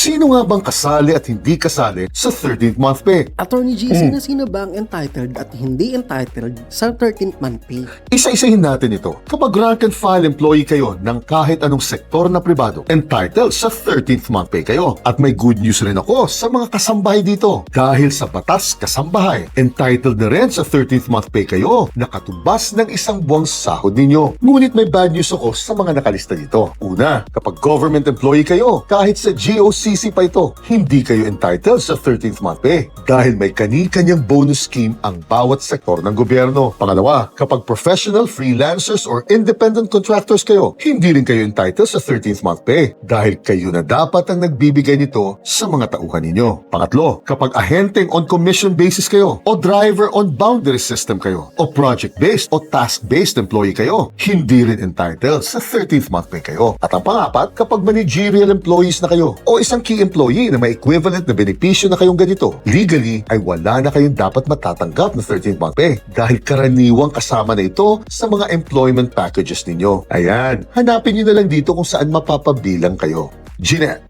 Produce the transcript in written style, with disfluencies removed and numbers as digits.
Sino nga bang kasali at hindi kasali sa 13th month pay? Attorney G, sino ba ang entitled at hindi entitled sa 13th month pay? Isa-isahin natin ito. Kapag rank and file employee kayo ng kahit anong sektor na pribado, entitled sa 13th month pay kayo. At may good news rin ako sa mga kasambahay dito. Dahil sa batas kasambahay, entitled na rin sa 13th month pay kayo na katumbas ng isang buwang sahod ninyo. Ngunit may bad news ako sa mga nakalista dito. Una, kapag government employee kayo, kahit sa GOCC pa ito, hindi kayo entitled sa 13th month pay dahil may kani-kanyang bonus scheme ang bawat sektor ng gobyerno. Pangalawa, kapag professional, freelancers, or independent contractors kayo, hindi rin kayo entitled sa 13th month pay dahil kayo na dapat ang nagbibigay nito sa mga tauhan ninyo. Pangatlo, kapag ahenteng on commission basis kayo, o driver on boundary system kayo, o project-based o task-based employee kayo, hindi rin entitled sa 13th month pay kayo. At ang pangapat, kapag managerial employees na kayo, o isang key employee na may equivalent na benepisyo na kayong ganito, legally ay wala na kayong dapat matatanggap na 13th month pay dahil karaniwang kasama na ito sa mga employment packages ninyo. Ayan, hanapin nyo na lang dito kung saan mapapabilang kayo. Jeanette.